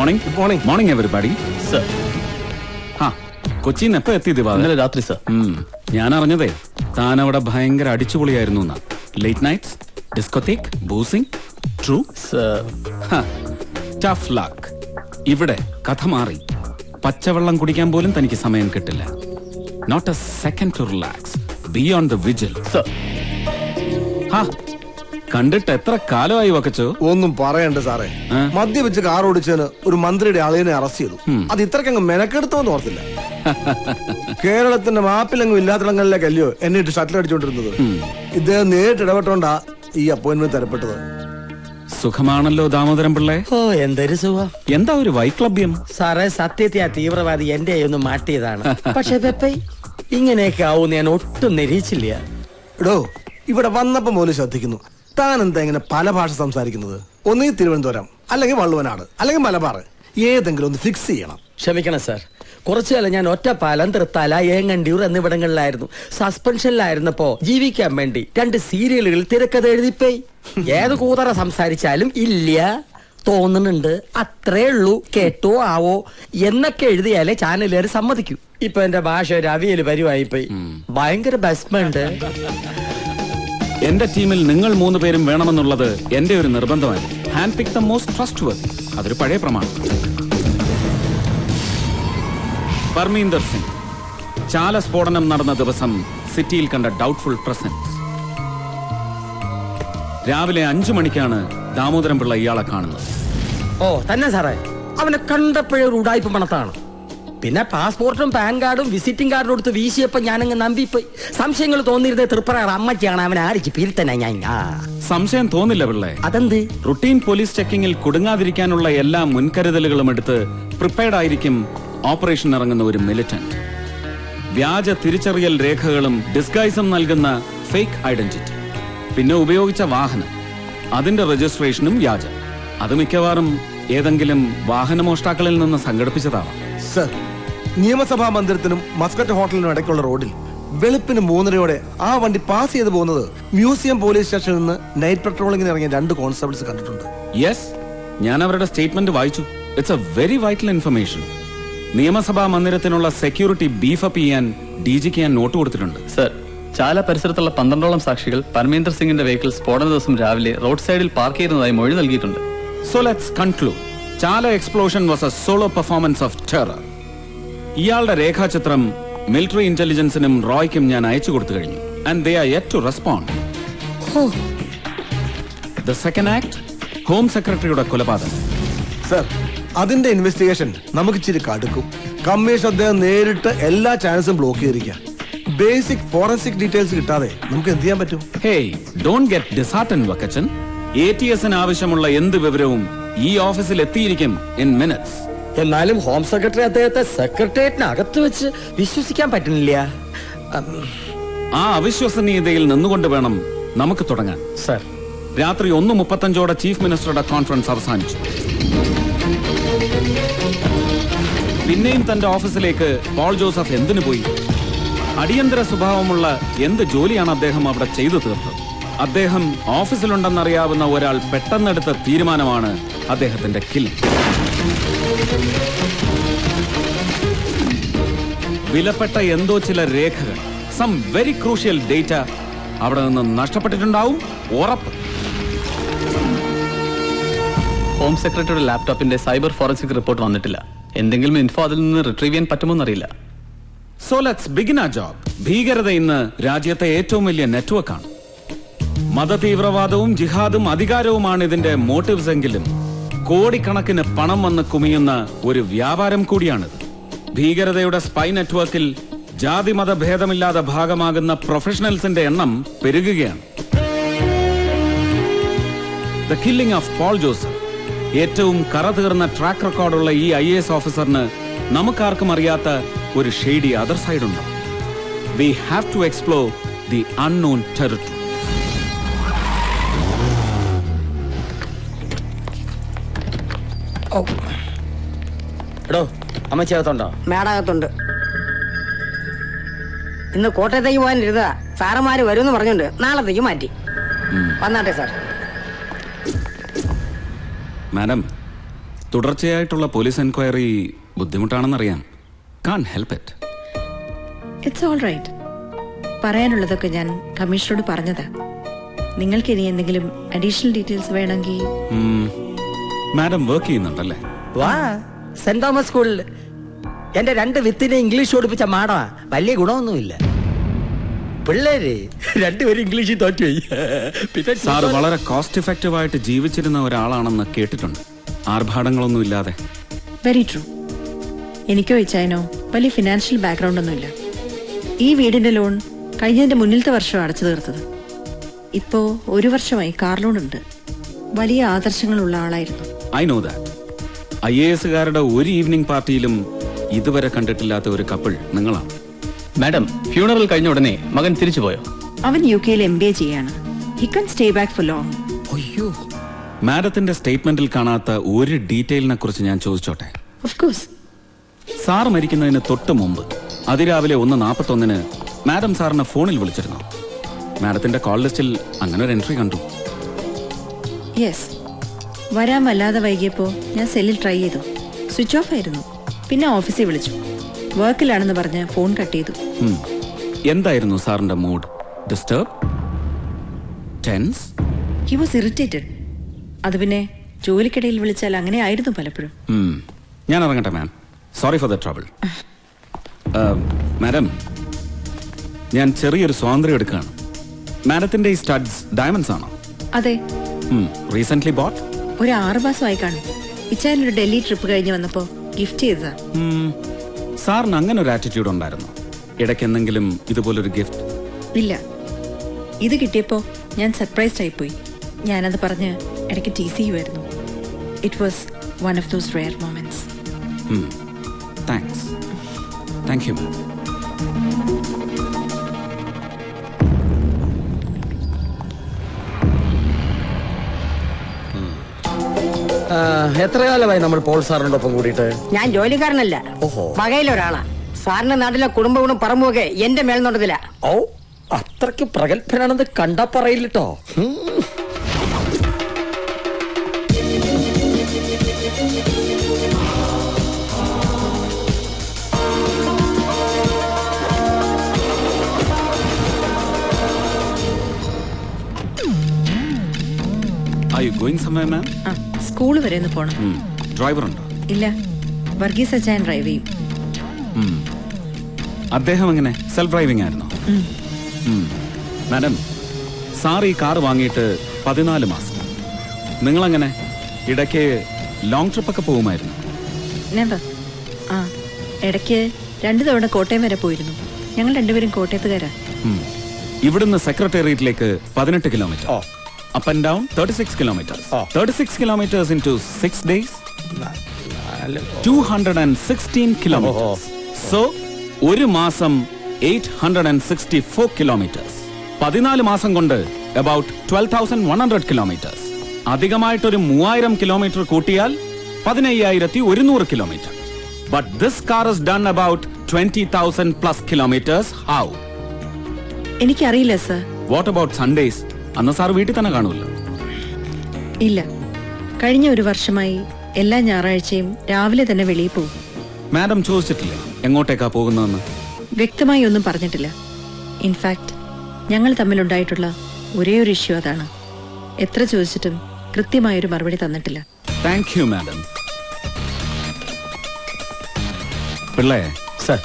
Morning. Good morning. Morning everybody. Sir. കൊച്ചിയിൽ എപ്പോ എത്തി ദിവാകരൻ? ഇന്നലെ രാത്രി സർ. ഞാൻ അറിഞ്ഞതേ താൻ അവിടെ ഭയങ്കര അടിച്ചുപൊളിയായിരുന്നു. Late nights, discotheque, boozing. True sir. Tough luck. ഇവിടെ കഥ മാറി. പച്ചവെള്ളം കുടിക്കാൻ പോലും തനിക്ക് സമയം കിട്ടില്ല. Not a second to relax. Be on the vigil. Sir. കണ്ടിട്ട് എത്ര കാലമായി വക്കച്ചോ? ഒന്നും പറയണ്ട സാറേ. മദ്യപിച്ച് കാർ ഓടിച്ചതിന് ഒരു മന്ത്രിയുടെ അളിയനെ അറസ്റ്റ് ചെയ്തു. അത് ഇത്രക്കങ്ങ് മെനക്കെടുത്തോന്ന് ഓർത്തില്ല. കേരളത്തിന്റെ മാപ്പിലെങ്ങും ഇല്ലാത്തിടങ്ങളിലേക്കല്ലയോ എന്നെ ഇട്ട് ഷട്ടിൽ അടിച്ചോണ്ടിരുന്നത്. ഇദ്ദേഹം നേരിട്ട് ഇടപെട്ടോണ്ടാ ഈ അപ്പോയിന്റ്മെന്റ് തരപ്പെട്ടത്. സുഖമാണല്ലോ ദാമോദരൻ പിള്ളേ? ഓ, എന്തൊരു സുഖം. എന്താ ഒരു വൈക്ലബ്യം? സാറേ, സത്യത്തെ ആ തീവ്രവാദി എന്റെ ഒന്ന് മാറ്റിയതാണ്. പക്ഷെ പെപ്പൈ ഇങ്ങനെയൊക്കെ ആവും ഞാൻ ഒട്ടും നിരീക്ഷില്ല. എടോ, ഇവിടെ വന്നപ്പോ മുതൽ ശ്രദ്ധിക്കുന്നു, താൻ എന്താ ഇങ്ങനെ പല ഭാഷ സംസാരിക്കുന്നത്? ഒന്നീ തിരുവനന്തപുരം, അല്ലെങ്കിൽ വള്ളുവനാട്, അല്ലെങ്കിൽ മലബാർ, ഏതെങ്കിലും ഒന്ന് ഫിക്സ് ചെയ്യണം. ക്ഷമിക്കണം സാർ, കുറച്ചുകാലം ഞാൻ ഒറ്റപ്പാലം, തൃത്താല, ഏങ്ങണ്ടിയൂർ എന്നിവിടങ്ങളിലായിരുന്നു. സസ്പെൻഷനിലായിരുന്നപ്പോ ജീവിക്കാൻ വേണ്ടി 2 സീരിയലുകൾ തിരക്കഥ എഴുതിപ്പോയി. ഏത് കൂതറ സംസാരിച്ചാലും ഇല്ല, തോന്നുന്നുണ്ട്, അത്രേ ഉള്ളൂ, കേട്ടോ ആവോ എന്നൊക്കെ എഴുതിയാലേ ചാനലുകാർ സമ്മതിക്കൂ. ഇപ്പൊ എന്റെ ഭാഷ ഒരു അവിയല് പരിവായിപ്പോയി. ഭയങ്കര ബസ്മുണ്ട്. എന്റെ ടീമിൽ നിങ്ങൾ 3 പേരും വേണമെന്നുള്ളത് എന്റെ ഒരു നിർബന്ധമാണ്. Hand pick the most trustworthy. അതൊരു പഴയ പ്രമാണം. പർമീന്ദർ സിംഗ്. ചാല സ്ഫോടനം നടന്ന ദിവസം സിറ്റിയിൽ കണ്ട ഡൗട്ട്ഫുൾ പ്രസൻസ്. രാവിലെ 5 മണിക്കാണ് ദാമോദരൻ പിള്ള ഇയാളെ കാണുന്നത്. ഓ തന്നെ സാറേ, അവനെ കണ്ടപ്പോഴേ ഒരു ഉടായ്പ പണത്താണ്. പിന്നെ പാസ്പോർട്ടും പാൻ കാർഡും വിസിറ്റിംഗ് കാർഡും എടുത്ത് വീശിയപ്പോ ഞാനങ്ങ് നമ്പിപ്പോയി. സംശയങ്ങൾ തോന്നിയിരുന്നത് തൃപ്രയാർ അമ്മയ്ക്കാണ്. അവനെ ആരിച്ച് പീരിത്തന്നെ ഞാൻ. സംശയം തോന്നില്ല പിള്ളേ? അതെന്ത്? റുട്ടീൻ പോലീസ് ചെക്കിങ്ങിൽ കുടുങ്ങാതിരിക്കാനുള്ള എല്ലാ മുൻകരുതലുകളും എടുത്ത് പ്രിപ്പയർഡ് ആയിരിക്കും ഓപ്പറേഷൻ ഇറങ്ങുന്ന ഒരു മിലിറ്റന്റ്. വ്യാജ തിരിച്ചറിയൽ രേഖകളും ഡിസ്ഗൈസും നൽകുന്ന ഫേക്ക് ഐഡന്റിറ്റി. പിന്നെ ഉപയോഗിച്ച വാഹനം, അതിന്റെ രജിസ്ട്രേഷനും വ്യാജം. അത് മിക്കവാറും ഏതെങ്കിലും വാഹനമോഷ്ടാക്കളിൽ നിന്ന് സംഘടിപ്പിച്ചതാവാം. സർ, നിയമസഭാ മന്ദിരത്തിനും മസ്കറ്റ് ഹോട്ടലിനും ഇടയ്ക്കുള്ള റോഡിൽ വെളുപ്പിന് 3:30 ആ വണ്ടി പാസ് ചെയ്ത് പോകുന്നത് മ്യൂസിയം പോലീസ് സ്റ്റേഷനിൽ നിന്ന് നൈറ്റ് പെട്രോളിംഗിന് ഇറങ്ങിയ 2 കോൺസ്റ്റബിൾസ് കണ്ടിട്ടുണ്ട്. യെസ്, ഞാൻ അവരുടെ സ്റ്റേറ്റ്മെന്റ് വായിച്ചു. It's A very vital information. നിയമസഭാ മന്ദിരത്തിനുള്ള സെക്യൂരിറ്റി ബീഫപ്പ് ചെയ്യാൻ DGക്ക് ഞാൻ നോട്ട് കൊടുത്തിട്ടുണ്ട്. സർ, ചാല പരിസരത്തുള്ള 12ഓളം സാക്ഷികൾ പരമേന്ദർ സിംഗിന്റെ വെഹിക്കിൾ സ്ഫോടന ദിവസം രാവിലെ റോഡ് സൈഡിൽ പാർക്ക് ചെയ്യുന്നതായി മൊഴി നൽകിയിട്ടുണ്ട്. So let's conclude. Chala explosion was a solo performance of terror. ഇയാളുടെ രേഖാചിത്രം മിലിറ്ററി ഇന്റലിജൻസിനും റോയ്ക്കും ഞാൻ അയച്ചു കൊടുത്തു കഴിഞ്ഞു. And they are yet to respond. The second act, home സെക്രട്ടറിയുടെ കൊലപാതകം. സർ, അതിന്റെ ഇൻവെസ്റ്റിഗേഷൻ നമുക്ക് ഇച്ചിരി കടുക്കും. കമ്മീഷൻ അദ്ദേഹം നേരിട്ട് എല്ലാ ചാനൽസും ബ്ലോക്ക് ചെയ്തിരിക്കുക. ബേസിക് ഫോറൻസിക് ഡീറ്റെയിൽസ് കിട്ടാതെ നമുക്ക് എന്ത് ചെയ്യാൻ പറ്റും? Hey, don't get disheartened, Vakkachan. ATSന് ആവശ്യമുള്ള എന്ത് വിവരവും ഈ ഓഫീസിൽ എത്തിയിരിക്കും in minutes. എന്നാലും ഹോം സെക്രട്ടറി അദ്ദേഹത്തെ സെക്രട്ടേറിയറ്റിനകത്ത് വെച്ച് വിശ്വസിക്കാൻ പറ്റുന്നില്ല. ആ അവിശ്വസനീയതയിൽ നിന്നുകൊണ്ട് വേണം നമുക്ക് തുടങ്ങാൻ. സർ, രാത്രി 1:35 ചീഫ് മിനിസ്റ്ററുടെ കോൺഫറൻസ് അവസാനിച്ചു. പിന്നെയും തന്റെ ഓഫീസിലേക്ക് പോൾ ജോസഫ് എന്തിനു പോയി? അടിയന്തര സ്വഭാവമുള്ള എന്ത് ജോലിയാണ് അദ്ദേഹം അവിടെ ചെയ്തു തീർത്തത്? അദ്ദേഹം ഓഫീസിലുണ്ടെന്നറിയാവുന്ന ഒരാൾ പെട്ടെന്നെടുത്ത തീരുമാനമാണ് അദ്ദേഹത്തിന്റെ കില്ലിംഗ്. വിലപ്പെട്ട എന്തോ ചില രേഖകൾ, സം വെരി ക്രൂഷ്യൽ ഡേറ്റ അവിടെ നിന്ന് നഷ്ടപ്പെട്ടിട്ടുണ്ടാവും, ഉറപ്പ്. ഹോം സെക്രട്ടറിയുടെ ലാപ്ടോപ്പിന്റെ സൈബർ ഫോറൻസിക് റിപ്പോർട്ട് വന്നിട്ടില്ല. എന്തെങ്കിലും ഇൻഫോ അതിൽ നിന്ന് റിട്രീവ് ചെയ്യാൻ പറ്റുമോന്നറിയില്ല. സോ ലെറ്റ്സ് ബിഗിൻ ആ ജോബ്. ഭീകരത ഇന്ന് രാജ്യത്തെ ഏറ്റവും വലിയ നെറ്റ്വർക്കാണ്. മതതീവ്രവാദവും ജിഹാദും അധികാരവുമാണ് ഇതിന്റെ മോട്ടീവ്സ് എങ്കിലും കോടിക്കണക്കിന് പണം വന്ന് കുമിയുന്ന ഒരു വ്യാപാരം കൂടിയാണിത്. ഭീകരതയുടെ സ്പൈ നെറ്റ്വർക്കിൽ ജാതിമത ഭേദമില്ലാതെ ഭാഗമാകുന്ന പ്രൊഫഷണൽസിന്റെ എണ്ണം പെരുകുകയാണ്. The killing of Paul Joseph, ഏറ്റവും കറതീർന്ന ട്രാക്ക് റെക്കോർഡുള്ള ഈ IAS ഓഫീസറിന് നമുക്കാർക്കും അറിയാത്ത ഒരു ഷെയ്ഡി അതർ സൈഡ് ഉണ്ട്. We have to explore the unknown territory. എടോ, അമ്മച്ചകത്തുണ്ടോ? മേടകത്തുണ്ട്. ഇന്ന് കോട്ടയത്തേക്ക് പോകാനിരുന്നതാ. സാറന്മാര് വരുമെന്ന് പറഞ്ഞുണ്ട്. നാളത്തേക്ക് മാറ്റി. വന്നാട്ടെ സാർ. മാഡം, തുടർച്ചയായിട്ടുള്ള പോലീസ് എൻക്വയറി ബുദ്ധിമുട്ടാണെന്നറിയാം. Can help it. It's all right. പറയാനുള്ളതൊക്കെ ഞാൻ കമ്മീഷണറോട് പറഞ്ഞതാ. നിങ്ങൾക്ക് ഇനി എന്തെങ്കിലും അഡീഷണൽ ഡീറ്റെയിൽസ് വേണമെങ്കിൽ. മാഡം വർക്ക് ചെയ്യുന്നുണ്ടല്ലേ? വാ, സെന്റ് തോമസ് സ്കൂളിൽ എന്റെ 2 വിത്തിനെ ഇംഗ്ലീഷ് പഠിപ്പിച്ച മാഡമാ. വലിയ ഗുണമൊന്നുമില്ല. പിള്ളേര് 2 പേരും ഇംഗ്ലീഷിൽ തോറ്റുപോയി. പിന്നെ സാർ വളരെ കോസ്റ്റ് എഫക്റ്റീവ് ആയിട്ട് ജീവിച്ചിരുന്ന ഒരാളാണെന്ന് കേട്ടിട്ടുണ്ട്, ആർഭാടങ്ങളൊന്നും ഇല്ലാതെ. Very true. എനിക്കോ ഇച്ചായനോ വലിയ ഫിനാൻഷ്യൽ ബാക്ക്ഗ്രൗണ്ട് ഒന്നുമില്ല. ഈ വീടിന്റെ ലോൺ കഴിഞ്ഞതിന്റെ മുന്നിലത്തെ വർഷം അടച്ചു തീർത്തത്. ഇപ്പോ 1 വർഷമായി കാർ ലോൺ ഉണ്ട്. വലിയ ആദർശങ്ങളുള്ള ആളായിരുന്നു. I know that. IAS-കാരുടെ ഒരു ഈവനിംഗ് പാർട്ടിയിലും ഇതുവരെ കണ്ടിട്ടില്ലാത്ത ഒരു കപ്പിൾ നിങ്ങളാണ്. മാഡം, ഫ്യൂണറൽ കഴിഞ്ഞ ഉടനെ മകൻ തിരിച്ചുപോയോ? അവൻ UK-യിൽ MBA ചെയ്യാണ്. He can stay back for long. അയ്യോ, മാഡത്തിന്റെ സ്റ്റേറ്റ്മെന്റിൽ കാണാത്ത ഒരു ഡീറ്റെയിലിനെ കുറിച്ച് ഞാൻ ചോദിച്ചോട്ടെ? Of course. സാർ മരിക്കുന്നതിന് തൊട്ട് മുമ്പ് അതിരാവിലെ 1:41 മാഡം സാറിനെ ഫോണിൽ വിളിച്ചിരുന്നു. മാഡത്തിന്റെ കോൾ ലിസ്റ്റിൽ അങ്ങനെ ഒരു എൻട്രി കണ്ടു. യെസ്. വരാൻ വല്ലാതെ വൈകിയപ്പോൾ ഞാൻ സെല്ലിൽ ട്രൈ ചെയ്തു. സ്വിച്ച് ഓഫ് ആയിരുന്നു. പിന്നെ ഓഫീസിൽ വിളിച്ചു. വർക്കിലാണെന്ന് പറഞ്ഞ് ഫോൺ കട്ട് ചെയ്തു. എന്തായിരുന്നു സാറിന്റെ mood? Disturb? Tense? He was irritated. അത് പിന്നെ ജോലിക്കിടയിൽ വിളിച്ചാൽ അങ്ങനെ ആയിരുന്നു പലപ്പോഴും. ഞാൻ ഇറങ്ങട്ടെ ma'am. Sorry for the trouble. Madam, ഞാൻ ചെറിയൊരു സ്വാതന്ത്ര്യം എടുക്കുകയാണ്. മാഡത്തിന്റെ ഈ സ്റ്റഡ്സ് ഡയമണ്ട്സ് ആണോ? അതെ. Recently boat? ഒരു 6 മാസമായി കാണും. ഇച്ചാനൊരു ഡൽഹി ട്രിപ്പ് കഴിഞ്ഞ് വന്നപ്പോ ഗിഫ്റ്റ് ചെയ്തതാ. സാറിന് അങ്ങനെ ഒരു ആറ്റിറ്റ്യൂഡ് ഉണ്ടായിരുന്നു? ഇടയ്ക്ക് എന്തെങ്കിലും ഇതുപോലൊരു ഗിഫ്റ്റ്? ഇല്ല. ഇത് കിട്ടിയപ്പോ ഞാൻ സർപ്രൈസ്ഡ് ആയിപ്പോയി. ഞാനത് പറഞ്ഞ് ഇടയ്ക്ക് ടീസ് ചെയ്യുമായിരുന്നു. It was one of those rare moments. Thanks. Thank you ma'am. എത്ര കാലമായി നമ്മൾ പോൾ സാറിനോടൊപ്പം കൂടിയിട്ട്? ഞാൻ ജോലിക്കാരനല്ല, വകയിലൊരാളാ. സാറിന്റെ നാട്ടിലെ കുടുംബവും പറമ്പുമൊക്കെ എന്റെ മേൽനോട്ടത്തില. ഓ, അത്രയ്ക്ക് പ്രഗത്ഭനാണെന്ന് കണ്ടാ പറയില്ലട്ടോ. Are you going somewhere, ma'am? School വരെ ഒന്ന് പോണം. ഡ്രൈവർ ഉണ്ടോ? ഇല്ല, വർഗീസ് അച്ചായൻ ഡ്രൈവ് ചെയ്യും. അദ്ദേഹം എങ്ങനെ സെൽഫ് ഡ്രൈവിംഗ് ആയിരുന്നോ? മാഡം, സാർ ഈ കാർ വാങ്ങിയിട്ട് 14 മാസം. നിങ്ങളെങ്ങനെ ഇടയ്ക്ക് ലോങ് ട്രിപ്പ് ഒക്കെ പോകുമായിരുന്നു? നെവർ. ഇടയ്ക്ക് 2 തവണ കോട്ടയം വരെ പോയിരുന്നു. ഞങ്ങൾ 2 പേരും കോട്ടയത്തുകാരാ. ഇവിടുന്ന് സെക്രട്ടേറിയറ്റിലേക്ക് 18 kilometre. Up and down 36 kilometers. 36 kilometers into 6 days. 216 kilometers. So, ഒരു മാസം 864 kilometers. 14 മാസം കൊണ്ട് about 12,100 kilometers. അധികമായിട്ടൊരു 3000 കിലോമീറ്റർ കൂട്ടിയാൽ 15,100 kilometre. But this car has done about 20,000 plus kilometers. How? എനിക്കറിയില്ല സർ. What about Sundays? അന്ന് സാർ വീട്ടിൽ തന്നെ കാണുമല്ലോ. ഇല്ല, കഴിഞ്ഞ 1 വർഷമായി എല്ലാ ഞായറാഴ്ചയും രാവിലെ തന്നെ വെളിയിൽ പോകും. മാഡം ചോദിച്ചിട്ടില്ലേ എങ്ങോട്ടേക്കാ പോകുന്നതെന്ന്? വ്യക്തമായി ഒന്നും പറഞ്ഞിട്ടില്ല. ഇൻഫാക്ട് ഞങ്ങൾ തമ്മിലുണ്ടായിട്ടുള്ള ഒരേ ഒരു ഇഷ്യൂ അതാണ്. എത്ര ചോദിച്ചിട്ടും കൃത്യമായൊരു മറുപടി തന്നിട്ടില്ല. Thank you madam. പിള്ളേ. സർ.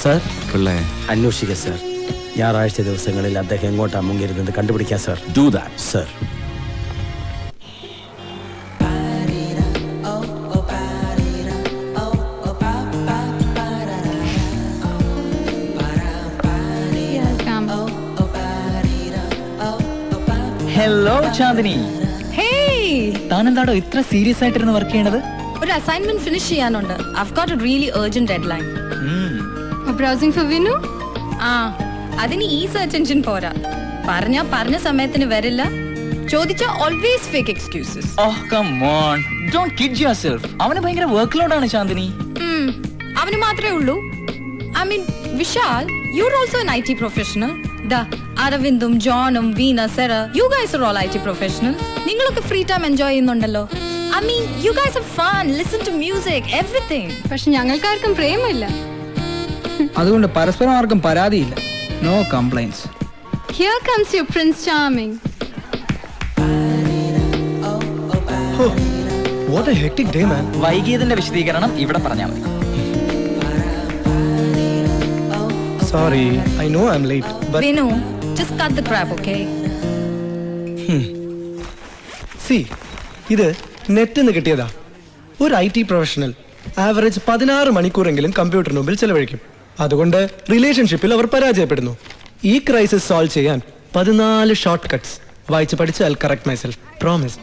സർ. പിള്ളേ, അന്വേഷിക്കുക സർ. ഞായറാഴ്ച ദിവസങ്ങളിൽ അദ്ദേഹം എങ്ങോട്ടാ മുങ്ങിയിരുന്നത് കണ്ടുപിടിക്കാം sir. Do that sir. Hello Chandini. താനെന്താടോ ഇത്ര സീരിയസ് ആയിട്ടിരുന്ന് വർക്ക് ചെയ്യണത്? ഒരു അസൈൻമെന്റ് ഫിനിഷ് ചെയ്യാനുണ്ട്. I've got a really urgent deadline. Browsing for Vinu? അതിന് ഈ സെർച്ച് എഞ്ചിൻ പോരാ. പറഞ്ഞ സമയത്തിന് വരില്ല. ചോദിച്ചാ always fake excuses. Oh come on, don't kid yourself. അവന് ഭയങ്കര വർക്ക് ലോഡ് ആണ് ചാന്ദിനി. അവന് മാത്രമേ ഉള്ളൂ. I mean, Vishal, you're also an IT professional. Aravindum, John, Veena, Sarah, you guys are all IT professionals. നിങ്ങളൊക്കെ ഫ്രീ ടൈം എൻജോയ് ചെയ്യുന്നുണ്ടല്ലോ. I mean, you guys have fun, listen to music, everything. പക്ഷെ ഞങ്ങൾക്കാർക്കും പ്രേമമില്ല. അതുകൊണ്ട് പരസ്പരം ആർക്കും പരാതിയില്ല. No complaints. Here comes your Prince Charming. What a hectic day, man. വൈകിയതിന്റെ വിശദീകരണം ഇവിടെ പറഞ്ഞാൽ മതി. Sorry, I know I'm late, but Vinu, just cut the crap, okay? see, ഇത് നെറ്റിന്ന് കിട്ടിയതാ. ഒരു IT പ്രൊഫഷണൽ ആവറേജ് 16 മണിക്കൂറെങ്കിലും കമ്പ്യൂട്ടറിന് മുമ്പിൽ ചെലവഴിക്കും. അതുകൊണ്ട് റിലേഷൻഷിപ്പിൽ അവർ പരാജയപ്പെടുന്നു. ഈ ക്രൈസിസ് സോൾവ് ചെയ്യാൻ 14 ഷോർട്ട് കട്ട്സ് വായിച്ച് പഠിച്ചാൽ correct myself, promise.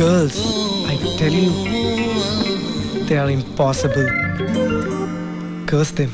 Girls, I tell you, they are impossible. Curse them.